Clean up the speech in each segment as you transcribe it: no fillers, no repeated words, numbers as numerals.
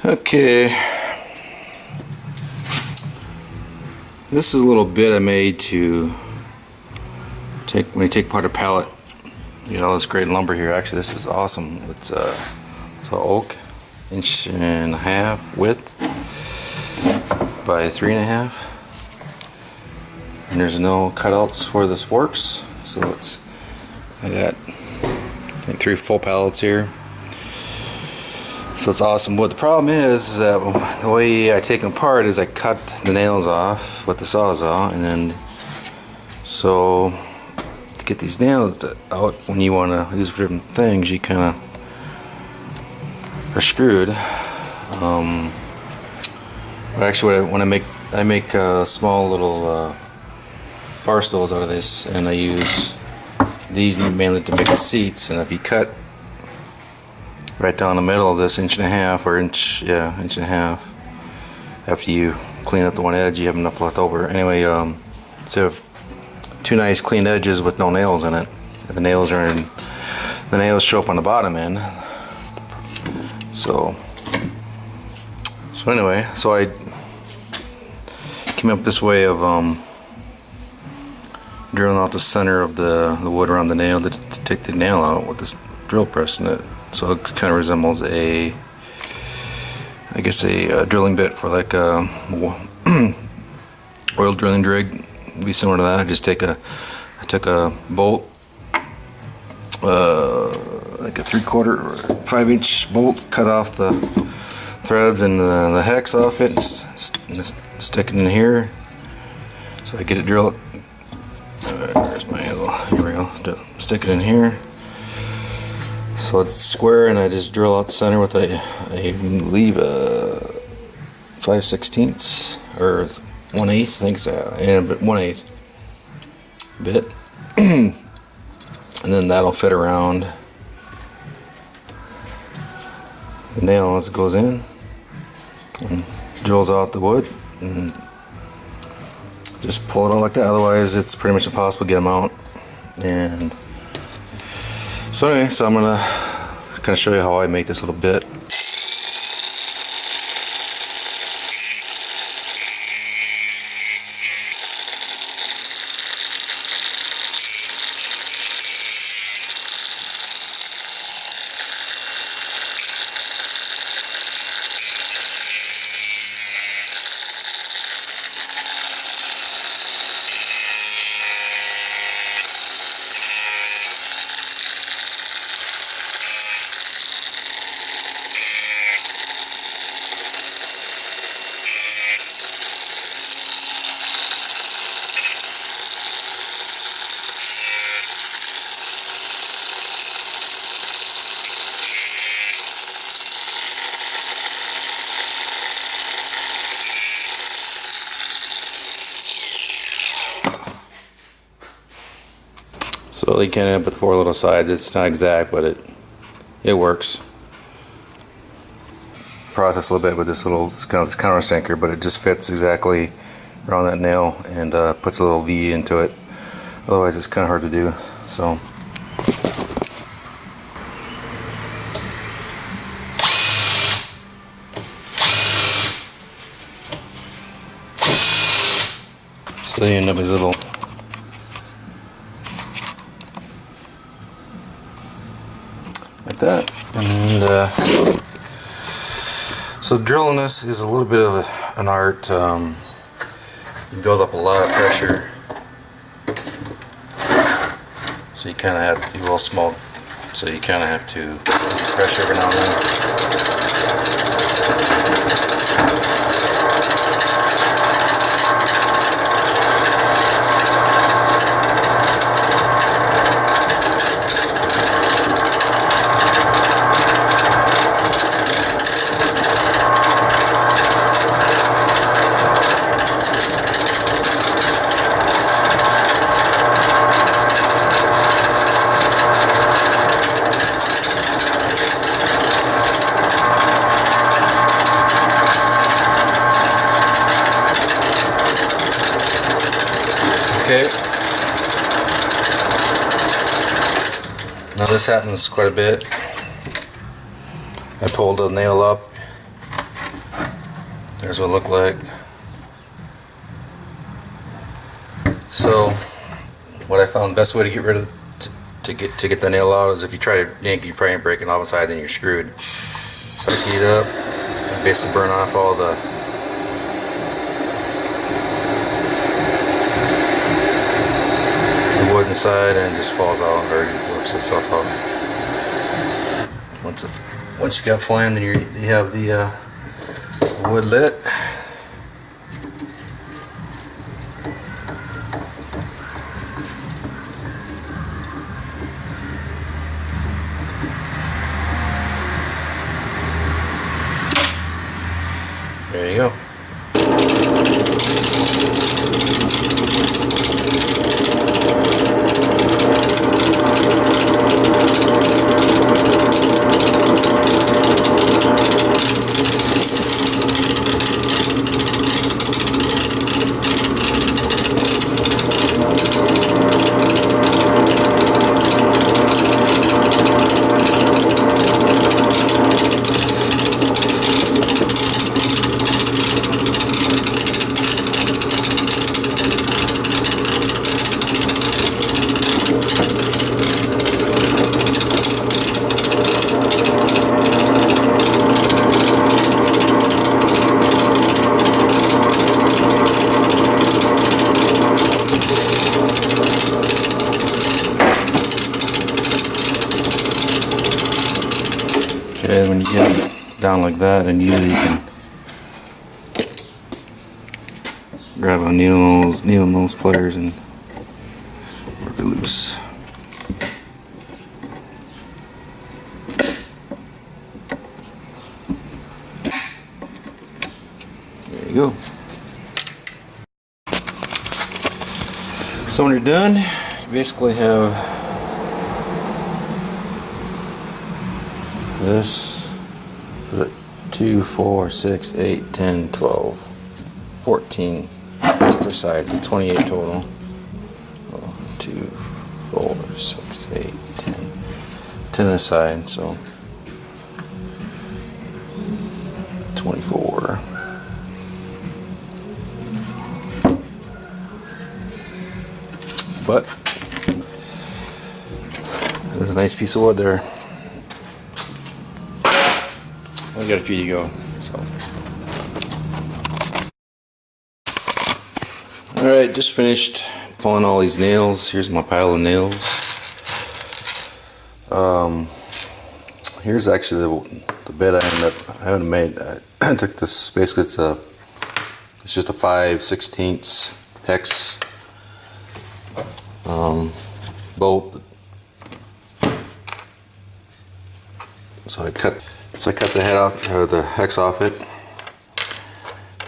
Okay, this is a little bit I made to take when you take apart a pallet. You get all this great lumber here. Actually, this is awesome. It's oak, 1.5 inch width by 3.5, and there's no cutouts for this forks. So I got I think 3 full pallets here. So it's awesome. What the problem is that the way I take them apart is I cut the nails off with the sawzal, and then so to get these nails out when you want to use different things, you kind of are screwed. But actually, when I make small little bar stools out of this, and I use these mainly to make the seats. And if you cut right down the middle of this 1.5 inch, or inch and a half. After you clean up the one edge, you have enough left over. Anyway, so you have 2 nice clean edges with no nails in it. And the nails show up on the bottom end. So anyway, so I came up this way of drilling out the center of the wood around the nail to take the nail out with this drill press in it. So it kind of resembles I guess a drilling bit for like a oil drilling rig. It'd be similar to that. I took a bolt, like a 3/4 or 5-inch bolt, cut off the threads and the hex off it, and stick it in here. So I get it drilled. There's my handle. Here we go. Stick it in here. So it's square, and I just drill out the center with I leave a 5/16 or 1/8. I think it's 1/8 bit, and then that'll fit around the nail as it goes in, and drills out the wood, and just pull it out like that. Otherwise, it's pretty much impossible to get them out. And so anyway, so I'm gonna kind of show you how I make this little bit. So you can end up with 4 little sides. It's not exact, but it works. Process a little bit with this little kind of countersinker, but it just fits exactly around that nail, and puts a little V into it. Otherwise, it's kind of hard to do. So. So you end up with these little like that, and so drilling this is a little bit of an art. You build up a lot of pressure, so you kind of have to do real small. So you kind of have to pressure every now and then. Okay. Now this happens quite a bit. I pulled the nail up, There's what it looked like. So what I found the best way to get rid of to get the nail out is if you try to yank, you probably break it off inside, then you're screwed. So I heat it up and basically burn off all the wood inside, and it just falls out or works itself out. Once you got flame, then you have the wood lit. There you go. Okay, when you get it down like that, and usually you can grab a needle nose pliers and work it loose. There you go. So when you're done, you basically have this, 2, 4, 6, 8, 10, 12, 14 per side, so 28 total. 2, 4, 6, 8, 10. 10 on the side, so 24. But there's a nice piece of wood there. I got a few to go, so. Alright, just finished pulling all these nails. Here's my pile of nails. Here's actually the bit I haven't made. I took this, basically it's just a 5/16 hex bolt. So I cut the head off, or the hex off it,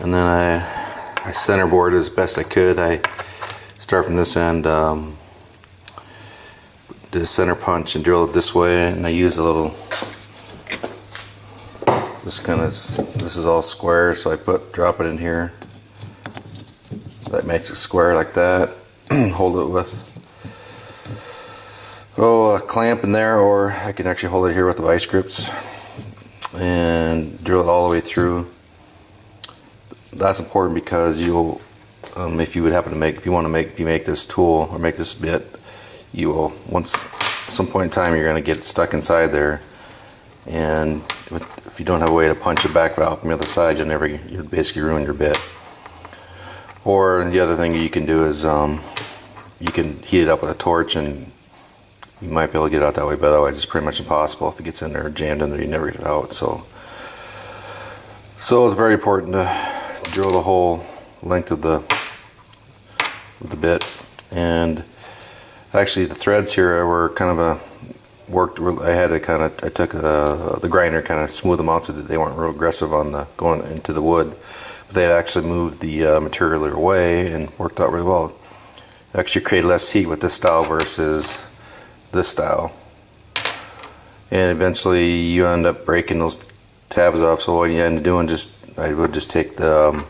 and then I centerboard as best I could. I start from this end, did a center punch and drill it this way, and I use a little, this is all square, so I drop it in here. That makes it square like that. Hold it with a clamp in there, or I can actually hold it here with the vice grips and drill it all the way through. That's important because you'll, if you make this tool or make this bit, you will, at some point in time, you're going to get stuck inside there, and if you don't have a way to punch it back out from the other side, you'll basically ruin your bit. Or the other thing you can do is you can heat it up with a torch, and you might be able to get it out that way, but otherwise it's pretty much impossible. If it gets in there, jammed in there, you never get it out. So it's very important to drill the whole length of the bit. And actually the threads here were kind of I took the grinder, kind of smooth them out so that they weren't real aggressive on going into the wood. But they had actually moved the material away and worked out really well. It actually created less heat with this style versus this style, and eventually you end up breaking those tabs off. So what you end up doing, I would just take the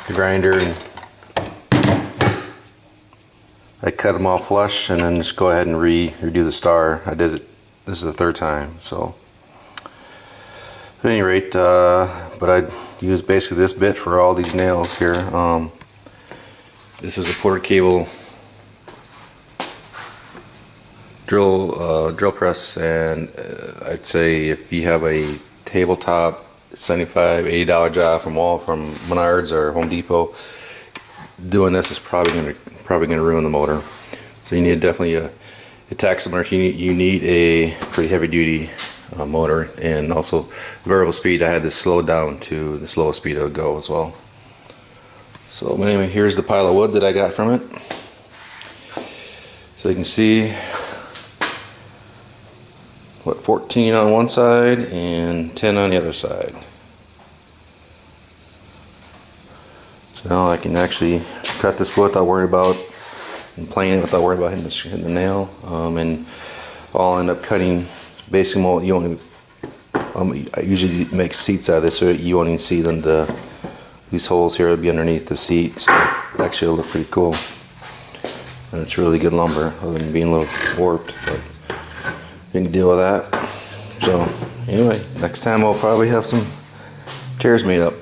grinder and I cut them all flush, and then just go ahead and redo the star. I did it, this is the third time. So At any rate, but I use basically this bit for all these nails here. This is a quarter cable drill press, and I'd say if you have a tabletop $75, $80 job from Menards or Home Depot, doing this is probably gonna ruin the motor. So you need definitely a taxidermist. You need a pretty heavy duty motor, and also variable speed. I had to slow down to the slowest speed it would go as well. So anyway, here's the pile of wood that I got from it. So you can see what, 14 on one side and 10 on the other side. So now I can actually cut this wood without worrying about and plane it without worrying about hitting the nail. And I'll end up cutting basically you only I usually make seats out of this, so you won't even see them. These holes here will be underneath the seat, so actually it'll look pretty cool. And it's really good lumber, other than being a little warped, but you can deal with that. So anyway, next time I'll probably have some chairs made up.